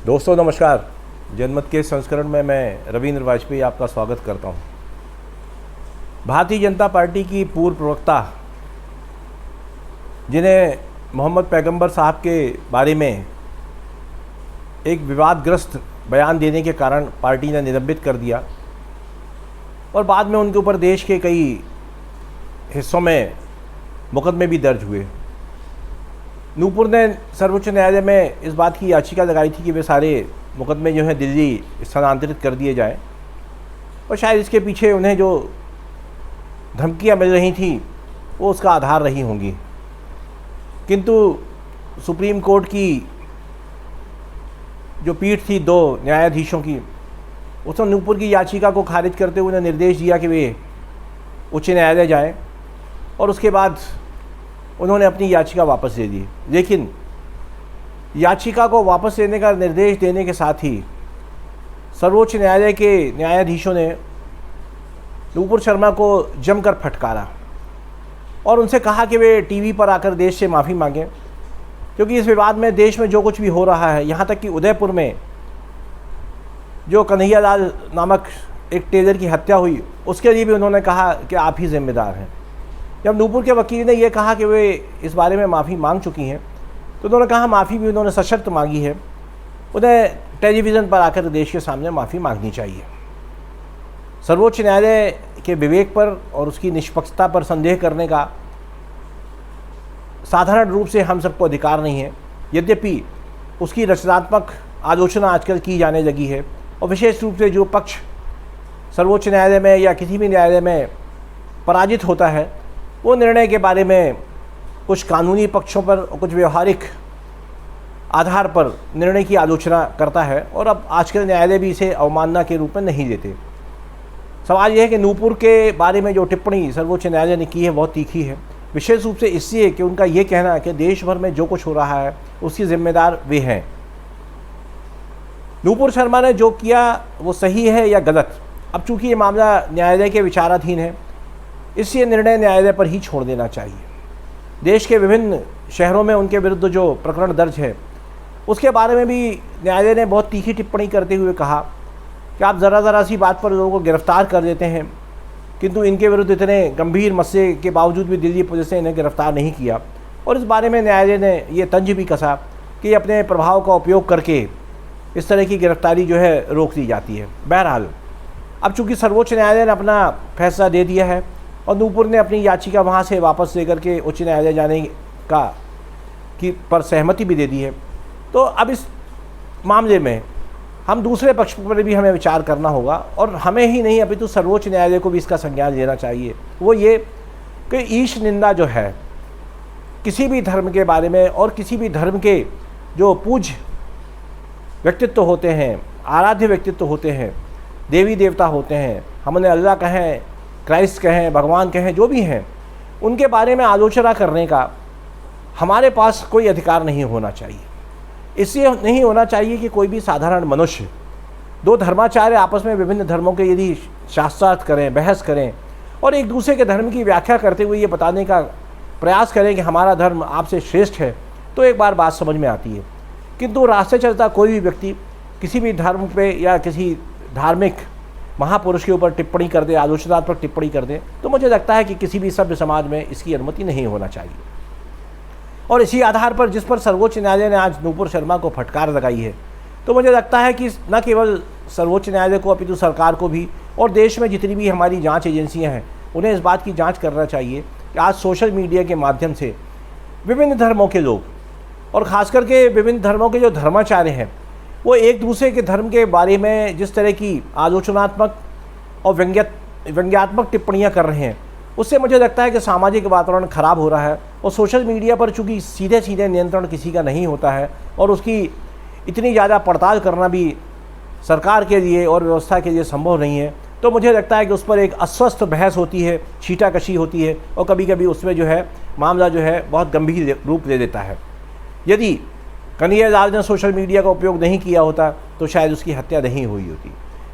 दोस्तों नमस्कार। जनमत के संस्करण में मैं रविंद्र वाजपेयी आपका स्वागत करता हूं। भारतीय जनता पार्टी की पूर्व प्रवक्ता जिन्हें मोहम्मद पैगंबर साहब के बारे में एक विवादग्रस्त बयान देने के कारण पार्टी ने निलंबित कर दिया और बाद में उनके ऊपर देश के कई हिस्सों में मुकदमे भी दर्ज हुए। नूपुर ने सर्वोच्च न्यायालय में इस बात की याचिका लगाई थी कि वे सारे मुकदमे जो हैं दिल्ली स्थानांतरित कर दिए जाएं और शायद इसके पीछे उन्हें जो धमकियां मिल रही थी वो उसका आधार रही होंगी। किंतु सुप्रीम कोर्ट की जो पीठ थी 2 न्यायाधीशों की, उसने नूपुर की याचिका को खारिज करते हुए उन्हें निर्देश दिया कि वे उच्च न्यायालय जाएं और उसके बाद उन्होंने अपनी याचिका वापस ले ली। लेकिन याचिका को वापस लेने का निर्देश देने के साथ ही सर्वोच्च न्यायालय के न्यायाधीशों ने नूपुर शर्मा को जमकर फटकारा और उनसे कहा कि वे टीवी पर आकर देश से माफ़ी मांगें, क्योंकि इस विवाद में देश में जो कुछ भी हो रहा है, यहाँ तक कि उदयपुर में जो कन्हैया लाल नामक एक टेलर की हत्या हुई, उसके लिए भी उन्होंने कहा कि आप ही जिम्मेदार हैं। जब नूपुर के वकील ने यह कहा कि वे इस बारे में माफ़ी मांग चुकी हैं, तो उन्होंने कहा माफ़ी भी उन्होंने सशर्त मांगी है, उन्हें टेलीविज़न पर आकर देश के सामने माफ़ी मांगनी चाहिए। सर्वोच्च न्यायालय के विवेक पर और उसकी निष्पक्षता पर संदेह करने का साधारण रूप से हम सबको अधिकार नहीं है। यद्यपि उसकी रचनात्मक आलोचना आजकल की जाने लगी है और विशेष रूप से जो पक्ष सर्वोच्च न्यायालय में या किसी भी न्यायालय में पराजित होता है, वो निर्णय के बारे में कुछ कानूनी पक्षों पर और कुछ व्यवहारिक आधार पर निर्णय की आलोचना करता है और अब आजकल न्यायालय भी इसे अवमानना के रूप में नहीं लेते। सवाल यह है कि नूपुर के बारे में जो टिप्पणी सर्वोच्च न्यायालय ने की है बहुत तीखी है, विशेष रूप से इसलिए कि उनका ये कहना है कि देश भर में जो कुछ हो रहा है उसकी जिम्मेदार वे हैं। नूपुर शर्मा ने जो किया वो सही है या गलत, अब चूंकि ये मामला न्यायालय के विचाराधीन है, इसलिए निर्णय न्यायालय पर ही छोड़ देना चाहिए। देश के विभिन्न शहरों में उनके विरुद्ध जो प्रकरण दर्ज है उसके बारे में भी न्यायालय ने बहुत तीखी टिप्पणी करते हुए कहा कि आप ज़रा सी बात पर लोगों को गिरफ्तार कर देते हैं, किंतु इनके विरुद्ध इतने गंभीर मसले के बावजूद भी दिल्ली पुलिस ने इन्हें गिरफ्तार नहीं किया। और इस बारे में न्यायालय ने ये तंज भी कसा कि अपने प्रभाव का उपयोग करके इस तरह की गिरफ्तारी जो है रोक दी जाती है। बहरहाल अब चूँकि सर्वोच्च न्यायालय ने अपना फैसला दे दिया है और नूपुर ने अपनी याचिका वहाँ से वापस लेकर के उच्च न्यायालय जाने का पर सहमति भी दे दी है, तो अब इस मामले में हम दूसरे पक्ष पर भी हमें विचार करना होगा और हमें ही नहीं अपितु सर्वोच्च न्यायालय को भी इसका संज्ञान लेना चाहिए। वो ये कि ईश निंदा जो है किसी भी धर्म के बारे में और किसी भी धर्म के जो पूज्य व्यक्तित्व होते हैं, आराध्य व्यक्तित्व होते हैं, देवी देवता होते हैं, हम उन्हें अल्लाह कहें, क्राइस्ट कहें, भगवान कहें, जो भी हैं, उनके बारे में आलोचना करने का हमारे पास कोई अधिकार नहीं होना चाहिए। इसलिए नहीं होना चाहिए कि कोई भी साधारण मनुष्य, 2 धर्माचार्य आपस में विभिन्न धर्मों के यदि शास्त्रार्थ करें, बहस करें और एक दूसरे के धर्म की व्याख्या करते हुए ये बताने का प्रयास करें कि हमारा धर्म आपसे श्रेष्ठ है, तो एक बार बात समझ में आती है। किंतु रास्ते चलता कोई भी व्यक्ति किसी भी धर्म पे या किसी धार्मिक महापुरुष के ऊपर टिप्पणी कर दे, आलोचनात्मक टिप्पणी कर दे, तो मुझे लगता है कि किसी भी सभ्य समाज में इसकी अनुमति नहीं होना चाहिए। और इसी आधार पर जिस पर सर्वोच्च न्यायालय ने आज नूपुर शर्मा को फटकार लगाई है, तो मुझे लगता है कि न केवल सर्वोच्च न्यायालय को अपितु सरकार को भी और देश में जितनी भी हमारी जांच एजेंसियां हैं उन्हें इस बात की जांच करना चाहिए कि आज सोशल मीडिया के माध्यम से विभिन्न धर्मों के लोग और ख़ास करके विभिन्न धर्मों के जो धर्माचार्य हैं वो एक दूसरे के धर्म के बारे में जिस तरह की आलोचनात्मक और व्यंग्यात्मक टिप्पणियां कर रहे हैं, उससे मुझे लगता है कि सामाजिक वातावरण ख़राब हो रहा है। और सोशल मीडिया पर चूँकि सीधे नियंत्रण किसी का नहीं होता है और उसकी इतनी ज़्यादा पड़ताल करना भी सरकार के लिए और व्यवस्था के लिए संभव नहीं है, तो मुझे लगता है कि उस पर एक अस्वस्थ बहस होती है, छींटाकशी होती है और कभी कभी उसमें जो है मामला जो है बहुत गंभीर रूप ले लेता है। यदि कन्हैया लाल ने सोशल मीडिया का उपयोग नहीं किया होता तो शायद उसकी हत्या नहीं हुई होती।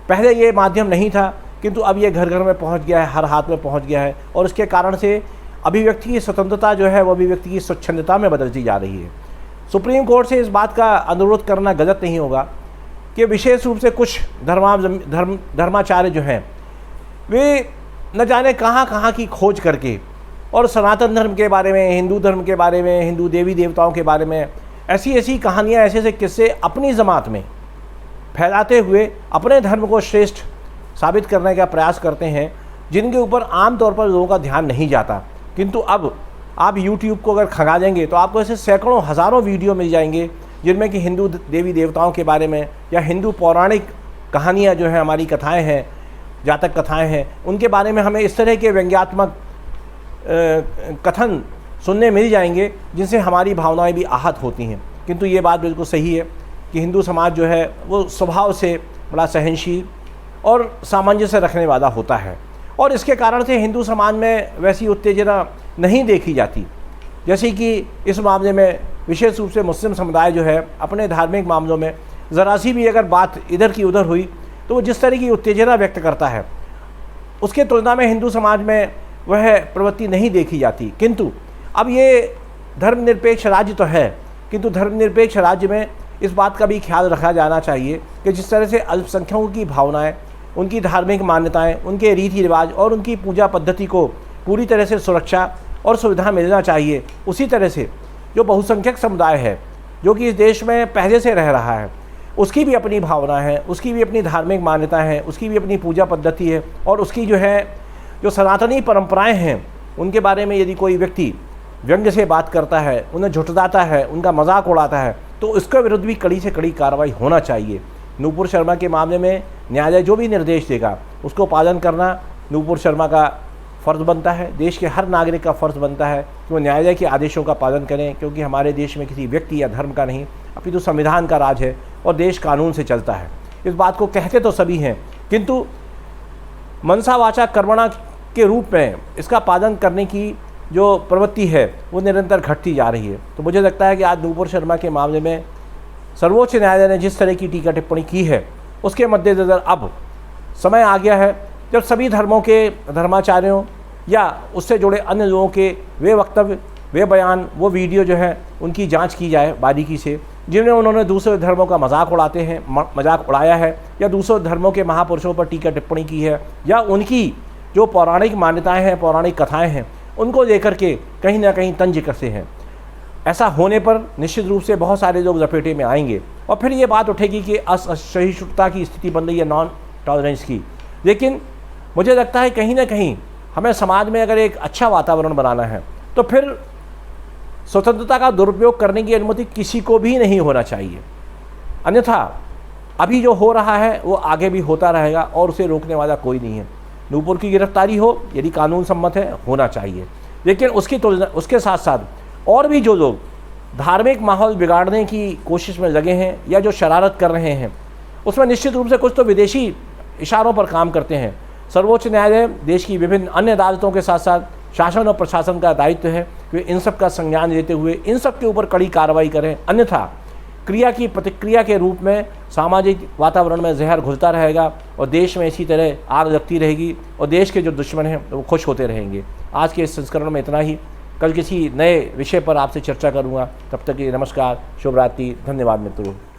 पहले ये माध्यम नहीं था, किंतु अब ये घर घर में पहुंच गया है, हर हाथ में पहुंच गया है और इसके कारण से अभिव्यक्ति की स्वतंत्रता जो है वो अभिव्यक्ति की स्वच्छंदता में बदलती जा रही है। सुप्रीम कोर्ट से इस बात का अनुरोध करना गलत नहीं होगा कि विशेष रूप से कुछ धर्माचार्य जो हैं वे न जाने कहाँ कहाँ की खोज करके और सनातन धर्म के बारे में, हिंदू धर्म के बारे में, हिंदू देवी देवताओं के बारे में ऐसी ऐसी कहानियाँ, ऐसे ऐसे किस्से अपनी ज़मात में फैलाते हुए अपने धर्म को श्रेष्ठ साबित करने का प्रयास करते हैं, जिनके ऊपर आम तौर पर लोगों का ध्यान नहीं जाता। किंतु अब आप YouTube को अगर खंगा देंगे तो आपको ऐसे सैकड़ों हज़ारों वीडियो मिल जाएंगे जिनमें कि हिंदू देवी देवताओं के बारे में या हिंदू पौराणिक कहानियाँ जो हैं, हमारी कथाएँ हैं, जातक कथाएँ हैं, उनके बारे में हमें इस तरह के व्यंग्यात्मक कथन सुनने मिल जाएंगे जिनसे हमारी भावनाएं भी आहत होती हैं। किंतु ये बात बिल्कुल सही है कि हिंदू समाज जो है वो स्वभाव से बड़ा सहनशील और सामंजस्य रखने वाला होता है, और इसके कारण से हिंदू समाज में वैसी उत्तेजना नहीं देखी जाती जैसे कि इस मामले में विशेष रूप से मुस्लिम समुदाय जो है अपने धार्मिक मामलों में ज़रा सी भी अगर बात इधर की उधर हुई तो वो जिस तरह की उत्तेजना व्यक्त करता है उसके तुलना में हिंदू समाज में वह प्रवृत्ति नहीं देखी जाती। किंतु अब ये धर्मनिरपेक्ष राज्य तो है, किंतु धर्मनिरपेक्ष राज्य में इस बात का भी ख्याल रखा जाना चाहिए कि जिस तरह से अल्पसंख्यकों की भावनाएं, उनकी धार्मिक मान्यताएं, उनके रीति रिवाज और उनकी पूजा पद्धति को पूरी तरह से सुरक्षा और सुविधा मिलना चाहिए, उसी तरह से जो बहुसंख्यक समुदाय है जो कि इस देश में पहले से रह रहा है, उसकी भी अपनी भावना है, उसकी भी अपनी धार्मिक मान्यता है, उसकी भी अपनी पूजा पद्धति है, और उसकी जो सनातनी परंपराएं हैं उनके बारे में यदि कोई व्यक्ति व्यंग्य से बात करता है, उन्हें झुठलाता है, उनका मजाक उड़ाता है, तो इसके विरुद्ध भी कड़ी से कड़ी कार्रवाई होना चाहिए। नूपुर शर्मा के मामले में न्यायालय जो भी निर्देश देगा उसको पालन करना नूपुर शर्मा का फ़र्ज़ बनता है, देश के हर नागरिक का फ़र्ज़ बनता है कि वो न्यायालय के आदेशों का पालन करें, क्योंकि हमारे देश में किसी व्यक्ति या धर्म का नहीं अपितु संविधान का राज है और देश कानून से चलता है। इस बात को कहते तो सभी हैं, किंतु मनसा वाचा कर्मणा के रूप में इसका पालन करने की जो प्रवृत्ति है वो निरंतर घटती जा रही है। तो मुझे लगता है कि आज नूपुर शर्मा के मामले में सर्वोच्च न्यायालय ने जिस तरह की टीका टिप्पणी की है उसके मद्देनज़र अब समय आ गया है जब सभी धर्मों के धर्माचार्यों या उससे जुड़े अन्य लोगों के वे वक्तव्य, वे बयान, वो वीडियो जो है उनकी जांच की जाए बारीकी से, जिन्हें उन्होंने दूसरे धर्मों का मजाक उड़ाया है या दूसरे धर्मों के महापुरुषों पर टीका टिप्पणी की है या उनकी जो पौराणिक मान्यताएं हैं, पौराणिक कथाएं हैं, उनको लेकर के कहीं ना कहीं तंज कसते हैं। ऐसा होने पर निश्चित रूप से बहुत सारे लोग लपेटे में आएंगे और फिर ये बात उठेगी कि असहिष्णुता की स्थिति बन रही है, नॉन टॉलरेंस की। लेकिन मुझे लगता है कहीं ना कहीं हमें समाज में अगर एक अच्छा वातावरण बनाना है तो फिर स्वतंत्रता का दुरुपयोग करने की अनुमति किसी को भी नहीं होना चाहिए, अन्यथा अभी जो हो रहा है वो आगे भी होता रहेगा और उसे रोकने वाला कोई नहीं है। नूपुर की गिरफ्तारी हो यदि कानून सम्मत है होना चाहिए, लेकिन उसके साथ साथ और भी जो लोग धार्मिक माहौल बिगाड़ने की कोशिश में लगे हैं या जो शरारत कर रहे हैं उसमें निश्चित रूप से कुछ तो विदेशी इशारों पर काम करते हैं। सर्वोच्च न्यायालय देश की विभिन्न अन्य अदालतों के साथ साथ शासन और प्रशासन का दायित्व है कि इन सब का संज्ञान लेते हुए इन सब के ऊपर कड़ी कार्रवाई करें, अन्यथा क्रिया की प्रतिक्रिया के रूप में सामाजिक वातावरण में जहर घुलता रहेगा और देश में इसी तरह आग लगती रहेगी और देश के जो दुश्मन हैं वो खुश होते रहेंगे। आज के इस संस्करण में इतना ही, कल किसी नए विषय पर आपसे चर्चा करूँगा। तब तक के नमस्कार, शुभ रात्रि, धन्यवाद मित्रों।